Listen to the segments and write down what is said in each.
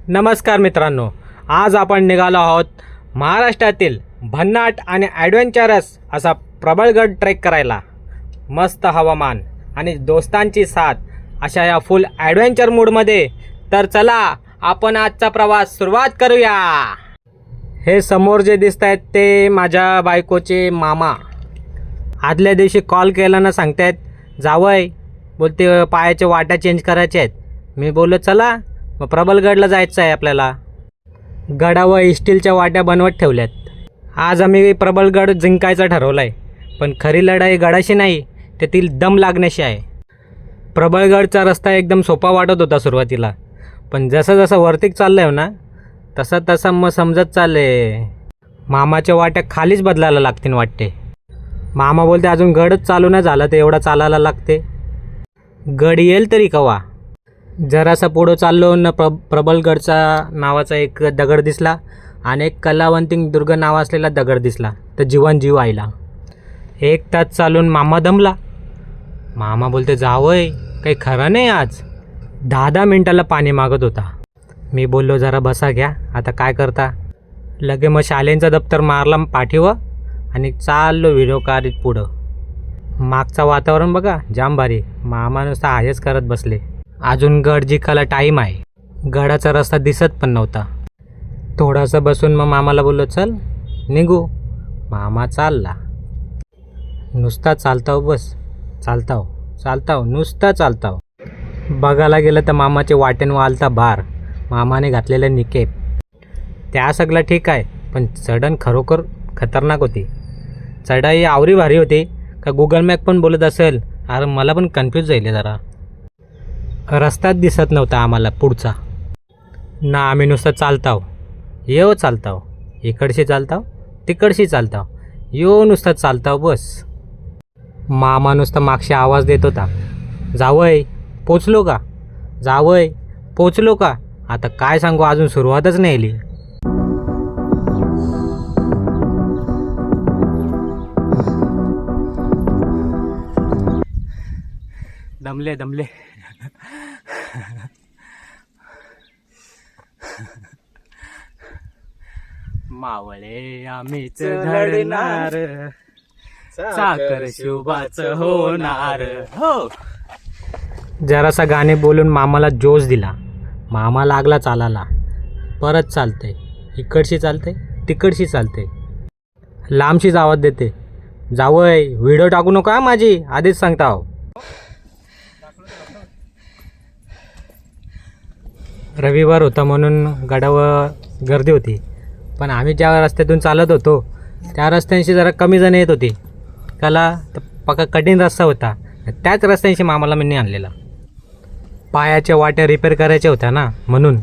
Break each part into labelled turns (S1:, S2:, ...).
S1: नमस्कार मित्रांनो, आज आपण निघालो आहोत महाराष्ट्रातील भन्नाट आणि ॲडव्हेंचरस असा प्रबळगड ट्रेक करायला. मस्त हवामान आणि दोस्तांची साथ अशा या फुल ॲडव्हेंचर मूडमध्ये. तर चला आपण आजचा प्रवास सुरुवात करूया. हे समोर जे दिसत आहेत ते माझ्या बायकोचे मामा. आदल्या दिवशी कॉल केला ना, सांगतायत जावय, बोलते पायाचे वाटा चेंज करायचे आहेत. मी बोललो चला मग प्रबळगडला जायचं आहे आपल्याला. गडावर स्टीलच्या वाट्या बनवत ठेवल्यात. आज आम्ही प्रबळगड जिंकायचं ठरवलं आहे, पण खरी लढाई गडाशी नाही, तेथील दम लागण्याशी आहे. प्रबळगडचा रस्ता एकदम सोपा वाटत होता सुरुवातीला, पण जसं जसं वरती चाललं आहे ना तसं तसं मग समजत चालले मामाच्या वाट्या खालीच बदलायला लागतील वाटते. मामा बोलते अजून गडच चालू नाही झालं तर एवढा चालायला लागते. गड येईल तरी कवा. जरासा पुढं चाललो न प्रबळगडचा नावाचा एक दगड दिसला आणि एक कलावंती दुर्ग नाव असलेला दगड दिसला, तर जीव आईला. 1 तास चालून मामा दमला. मामा बोलते जावय काही खरं नाही, आज 10 मिनिटाला पाणी मागत होता. मी बोललो जरा बसा घ्या, आता काय करता. लगे मग शालेंचं दप्तर मारला पाठीवर आणि चाललो व्हिडिओ काढत पुढं. मागचं वातावरण बघा जाम भारी. मामा नुसता हायच करत बसले. अजून गड जिंकायला टाईम आहे. गडाचा रस्ता दिसत पण नव्हता. थोडासा बसून मग मामाला बोललो चल निघू. मामा चालला. नुसता चालताव, बस चालताव नुसता चालताव. बघायला गेलं तर मामाचे वाटेन आलता बार. मामाने घातलेलं निकेप त्या सगळं ठीक आहे, पण चढण खरोखर खतरनाक होती. चढाई आवरी भारी होती का गुगल मॅप पण बोलत असेल. अरे मला पण कन्फ्यूज झाले जरा. रस्ताच दिसत नव्हता आम्हाला पुढचा ना. आम्ही नुसतं चालताव चालताव, इकडशी चालताव तिकडशी चालताव, नुसतं चालताव बस. मामा नुसतं मागशी आवाज देत होता, जावय पोचलो का, जावय पोचलो का. आता काय सांगू, अजून सुरुवातच नाही आली. दमले मावळे आम्हीच घडणार, साखर शुभाच होणार. हो. जरासा गाणे बोलून मामाला जोश दिला. मामा लागला चालायला. परत चालते, इकडशी चालते तिकडशी चालते, लांबशीच आवाज देते, जावय व्हिडिओ टाकू नका माझी, आधीच सांगता हो. रविवार होता म्हणून गडावर गर्दी होती, पण आम्ही ज्या रस्त्यातून चालत होतो त्या रस्त्यांशी जरा कमी जण येत होती. त्याला पक्का कठीण रस्ता होता. त्याच रस्त्यांशी मामाला मी आणलेला. पायाच्या वाट्या रिपेअर करायच्या होत्या ना म्हणून.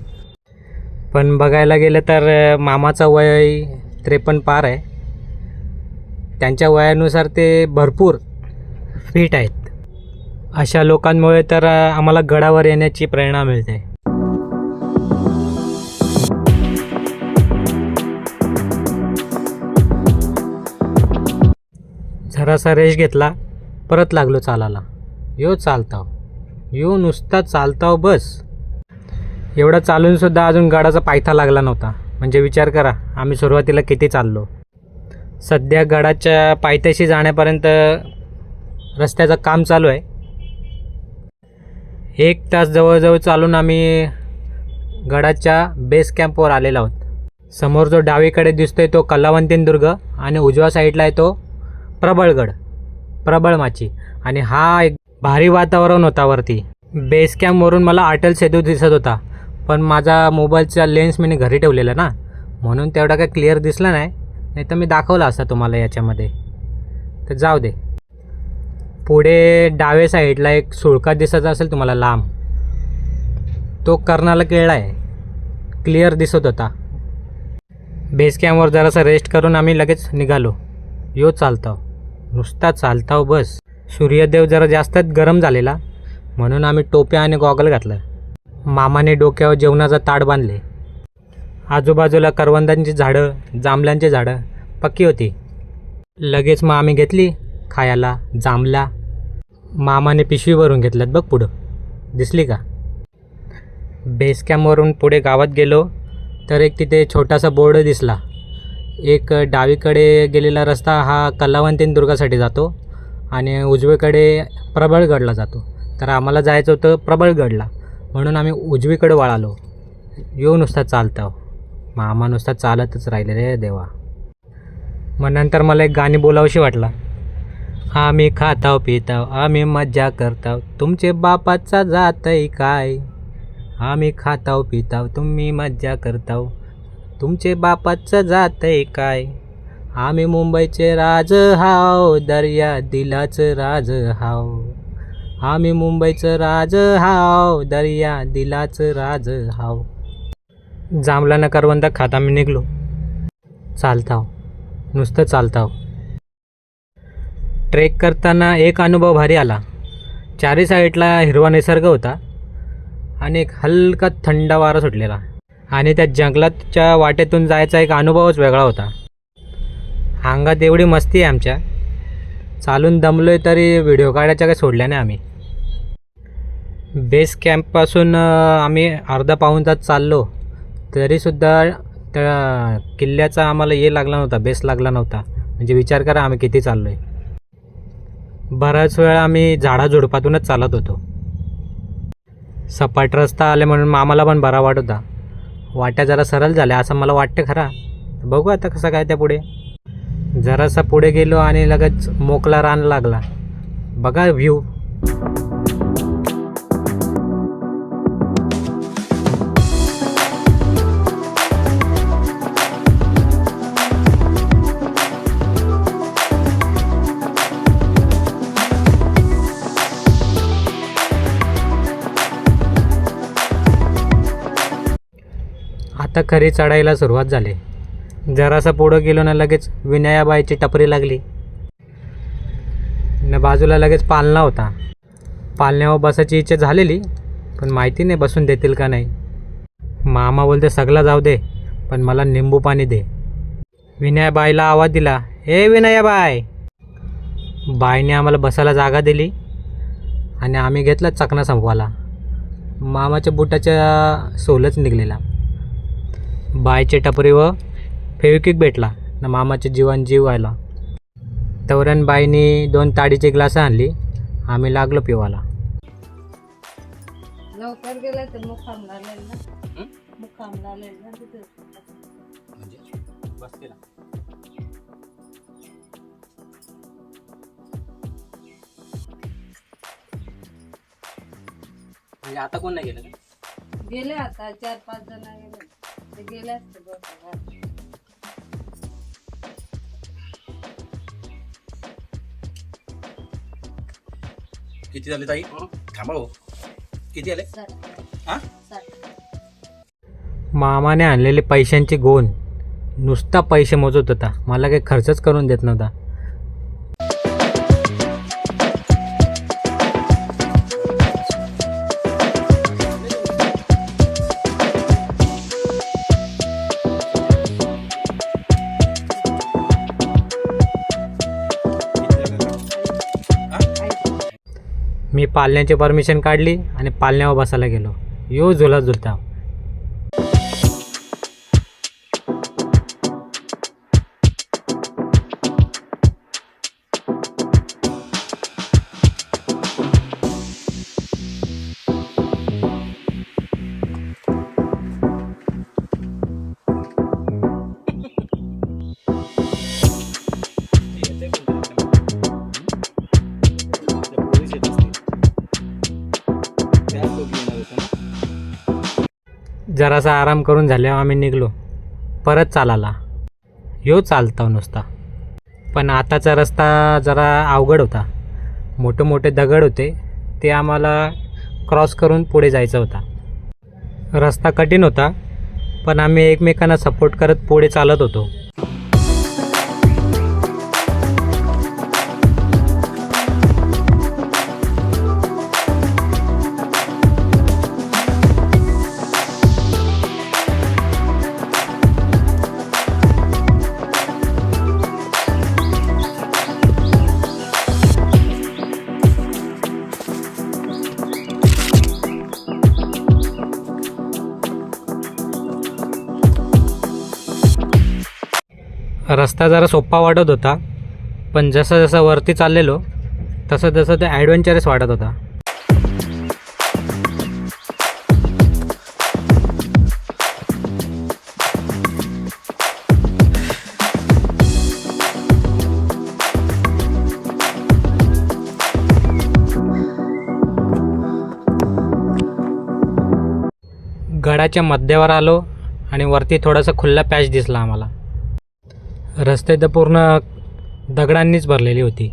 S1: पण बघायला गेलं तर मामाचं वय 53 पार आहे. त्यांच्या वयानुसार ते भरपूर फिट आहेत. अशा लोकांमुळे तर आम्हाला गडावर येण्याची प्रेरणा मिळते. जरासा रेश घेतला, परत लागलो चालायला. चालताव नुसता चालताव बस. एवढं चालूनसुद्धा अजून गडाचा पायथा लागला नव्हता. म्हणजे विचार करा आम्ही सुरुवातीला किती चाललो. सध्या गडाच्या पायथ्याशी जाण्यापर्यंत रस्त्याचं काम चालू आहे. 1 तास जवळजवळ चालून आम्ही गडाच्या बेस कॅम्पवर आलेलो आहोत. समोर जो डावीकडे दिसतोय तो कलावंतीन दुर्ग आणि उजव्या साईडला आहे तो प्रबळगड, प्रबळमाची. आणि हा एक भारी वातावरण होता वरती. बेस कॅम्पवरून मला अटल सेतू दिसत होता, पण माझा मोबाईलचा लेन्स मी घरी ठेवलेला ना, म्हणून तेवढा काय क्लिअर दिसला नाही तर मी दाखवला असता तुम्हाला याच्यामध्ये. तर जाऊ दे. पुढे डावे साईडला एक सुळका दिसत असेल तुम्हाला लांब, तो कर्णाला केळला आहे, क्लिअर दिसत होता. बेस कॅम्पवर जरासा रेस्ट करून आम्ही लगेच निघालो. चालताव नुसता चालताव बस. सूर्यदेव जरा जास्तच गरम झालेला म्हणून आम्ही टोप्या आणि गॉगल घातलं. मामाने डोक्यावर जेवणाचा ताट बांधले. आजूबाजूला करवंदांची झाडं, जांभळांची झाडं पक्की होती. लगेच मग आम्ही घेतली खायला जांभळा. मामाने पिशवी भरून घेतल्यात बघ पुढं, दिसली का. बेस कॅम्पवरून पुढे गावात गेलो तर एक तिथे छोटासा बोर्ड दिसला. एक डावीकडे गेलेला रस्ता हा कलावंतीन दुर्गासाठी जातो आणि उजवीकडे प्रबळगडला जातो. तर आम्हाला जायचं होतं प्रबळगडला, म्हणून आम्ही उजवीकडे वळालो. येऊ नुसता चालतो, मामा नुसता चालतच राहिले रे देवा. मग नंतर मला एक गाणी बोलावशी वाटला. आम्ही खाताव पिताव आम्ही मज्जा करताव, तुमचे बापाचा जातय काय. आम्ही खाताव पिताव तुम्ही मज्जा करताव, तुमचे बापाचं जातय काय. आम्ही मुंबईचे राज हाव, दर्या दिलाचं राज हाव. आम्ही मुंबईचं राज हाव, दर्या दिलाचं राज हाव. जांभला न करवंद खात आम्ही निघलो. चालताव, नुसतं चालताव. ट्रेक करताना एक अनुभव भारी आला. चारी साईडला हिरवा निसर्ग होता आणि एक हलका थंड वारा सुटलेला, आणि त्या जंगलाच्या वाटेतून जायचा एक अनुभवच वेगळा होता. अंगात एवढी मस्ती आहे आमच्या, चालून दमलो आहे तरी व्हिडिओ काढायच्या काही सोडल्या नाही आम्ही. बेस कॅम्पपासून आम्ही अर्धा पाऊण तास चाललो तरीसुद्धा त्या किल्ल्याचा आम्हाला लागला नव्हता, बेस लागला नव्हता. म्हणजे विचार करा आम्ही किती चाललो आहे. बराच वेळ आम्ही झाडाझुडपातूनच चालत होतो. सपाट रस्ता आले म्हणून मामाला पण बरा वाटत होता. वाट्या जरा सरळ झाल्या असं मला वाटतं खरा. बघू आता कसं काय त्या पुढे. जरासा पुढे गेलो आणि लगेच मोकला रान लागला. बघा व्ह्यू. आता खरी चढायला सुरुवात झाली. जरासा पुढं गेलो ना लगेच विनयाबाईची टपरी लागली. न बाजूला लगेच पालना होता. पालण्यावर बसायची इच्छा झालेली, पण माहिती नाही बसून देतील का नाही. मामा बोलते सगळा जाऊ दे, पण मला निंबू पाणी दे. विनयाबाईला आवाज दिला, हे विनयाबाई. बाईने आम्हाला बसायला जागा दिली आणि आम्ही घेतला चकना संपवाला. मामाच्या बुटाच्या सोलच निघलेला. बायच्या टपरीवर फेविक्विक भेटला ना मामाचे जीवन जीव व्हायला. तवरण बाईनी 2 ताडीचे ग्लास आणली. आम्ही लागलो पिवाला.
S2: लवकर गेला तर मुक्काम लागेल ना, मुक्काम लागेल ना तिथे.
S1: म्हणजे आता कोण नाही गेलं?
S2: गेले आता 4-5 जण गेले. ते गेले असते बस.
S3: किती झाले ताई? थांबा हो. किती आले?
S2: 60.
S1: मामाने आणलेले पैशांची गोण नुसता पैसे मोजत होता. मला काही खर्चच करून देत नव्हता. मी पालण्याची परमिशन काढली आणि पालण्यावर बसायला गेलो. यो झुला झुलता. जरासा आराम करून झाल्यावर आम्ही निघलो परत चालायला. यो चालतो नुसता. पण आताचा रस्ता जरा अवघड होता. मोठे मोठे दगड होते, ते आम्हाला क्रॉस करून पुढे जायचं होता. रस्ता कठीण होता, पण आम्ही एकमेकांना सपोर्ट करत पुढे चालत होतो. रस्ता जरा सोपा वाटत होता, पण जसं जसं वरती चाललेलो तसं तसं ते ॲडव्हेंचरस वाटत होता. गडाच्या मध्यावर आलो आणि वरती थोडासा खुल्ला पॅच दिसला आम्हाला. रस्ते तर पूर्ण दगडांनीच भरलेली होती.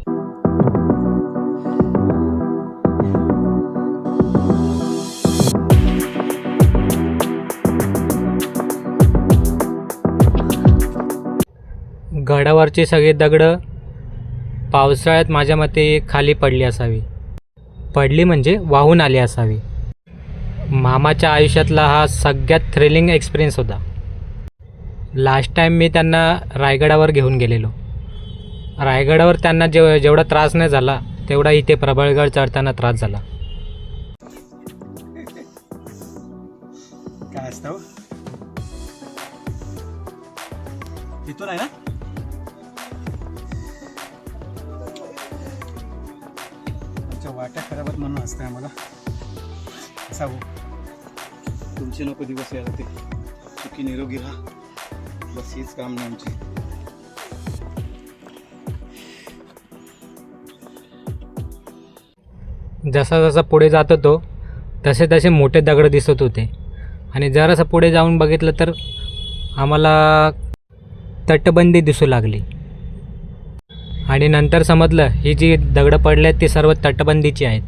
S1: गडावरची सगळी दगडं पावसाळ्यात माझ्या मते खाली पडली असावी. पडली म्हणजे वाहून आली असावी. मामाच्या आयुष्यातला हा सगळ्यात थ्रिलिंग एक्सपिरियन्स होता. लास्ट टाईम मी त्यांना रायगडावर घेऊन गेलेलो. रायगडावर त्यांना जेवढा त्रास नाही झाला तेवढा इथे प्रबळगड चढताना त्रास झाला.
S3: काय असतं इथून आहे ना. आमच्या वाट्या खराबात म्हणून असतं आम्हाला. असा हो, तुमचे नको दिवस यायला ते. सुखी निरोगी राहा, बस हीच काम नाही आमची.
S1: जसा जसा पुढे जात होतो तसे तसे मोठे दगड दिसत होते आणि जरासं पुढे जाऊन बघितलं तर आम्हाला तटबंदी दिसू लागली आणि नंतर समजलं ही जी दगडं पडली आहेत ती सर्व तटबंदीची आहेत.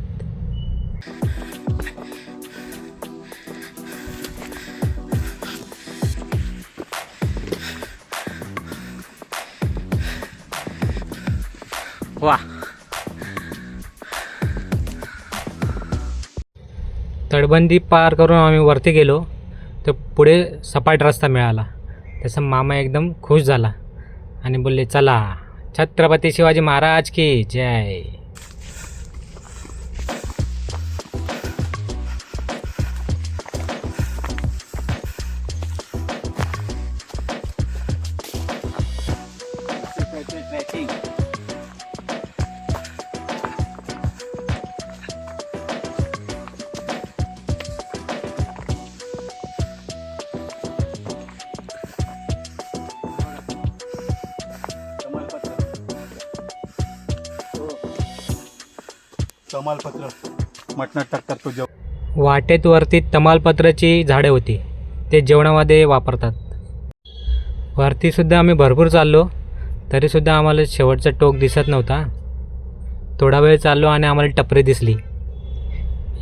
S1: वा, तटबंदी पार करून आम्ही वरती गेलो तर पुढे सपाट रस्ता मिळाला. तसं मामा एकदम खुश झाला आणि बोलले, चला छत्रपती शिवाजी महाराज की जय.
S3: तमालपत्र मटणात टाकतात तो जेव.
S1: वाटेत वरती तमालपत्राची झाडे होती, ते जेवणामध्ये वापरतात. वरतीसुद्धा आम्ही भरपूर चाललो तरीसुद्धा आम्हाला शेवटचा टोक दिसत नव्हता. थोडा वेळ चाललो आणि आम्हाला टपरी दिसली.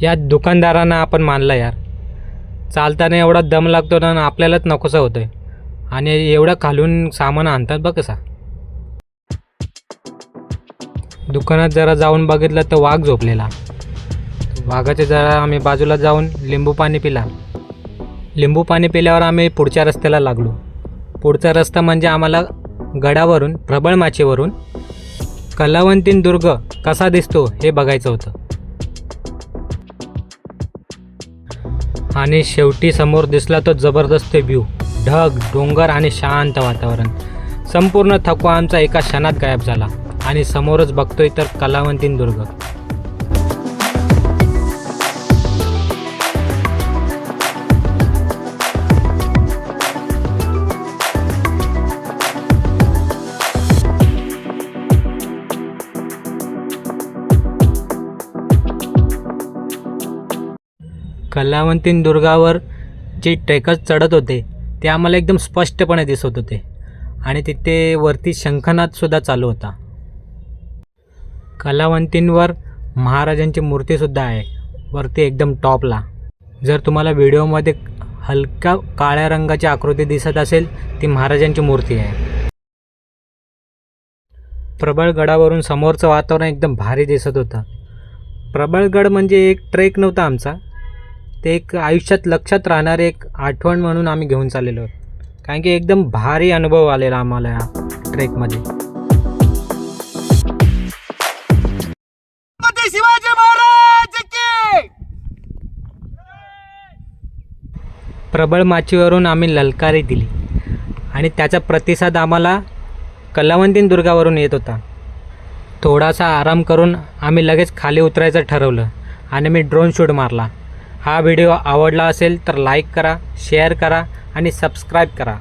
S1: या दुकानदारांना आपण मानलं यार. चालताना एवढा दम लागतो ना, आपल्यालाच नकोसं होतं आहे आणि एवढं खालून सामान आणतात बघ कसा. दुकानात जरा जाऊन बघितलं तर वाघ झोपलेला. वाघाच्या जरा आम्ही बाजूला जाऊन लिंबू पाणी पिला. लिंबू पाणी पिल्यावर आम्ही पुढच्या रस्त्याला लागलो. पुढचा रस्ता म्हणजे आम्हाला गडावरून प्रबळमाचीवरून कलावंतीन दुर्ग कसा दिसतो हे बघायचं होतं. आणि शेवटी समोर दिसला तो जबरदस्त व्ह्यू. ढग, डोंगर आणि शांत वातावरण. संपूर्ण थकवा आमचा एका क्षणात गायब झाला आणि समोरच बघतोय तर कलावंतीन दुर्ग. कलावंतीन दुर्गावर जे ट्रेकर्स चढत होते ते आम्हाला एकदम स्पष्टपणे दिसत होते आणि तिथे वरती शंखनादसुद्धा चालू होता. कलावंतींवर महाराजांची मूर्तीसुद्धा आहे वरती एकदम टॉपला. जर तुम्हाला व्हिडिओमध्ये हलक्या काळ्या रंगाची आकृती दिसत असेल ती महाराजांची मूर्ती आहे. प्रबळगडावरून समोरचं वातावरण एकदम भारी दिसत होतं. प्रबळगड म्हणजे एक ट्रेक नव्हता आमचा, ते एक आयुष्यात लक्षात राहणारे एक आठवण म्हणून आम्ही घेऊन चाललेलो. कारण की एकदम भारी अनुभव आलेला आम्हाला या ट्रेकमध्ये.
S3: शिवाजी महाराज की.
S1: प्रबळमाचीवरून आम्ही ललकारी दिली आणि त्याचा प्रतिसाद आम्हाला कलावंतीन दुर्गावरून येत होता. थोडासा आराम करून आम्ही लगेच खाली उतरायचं ठरवलं आणि मी ड्रोन शूट मारला. हा व्हिडिओ आवडला असेल तर लाईक करा, शेअर करा आणि सबस्क्राईब करा.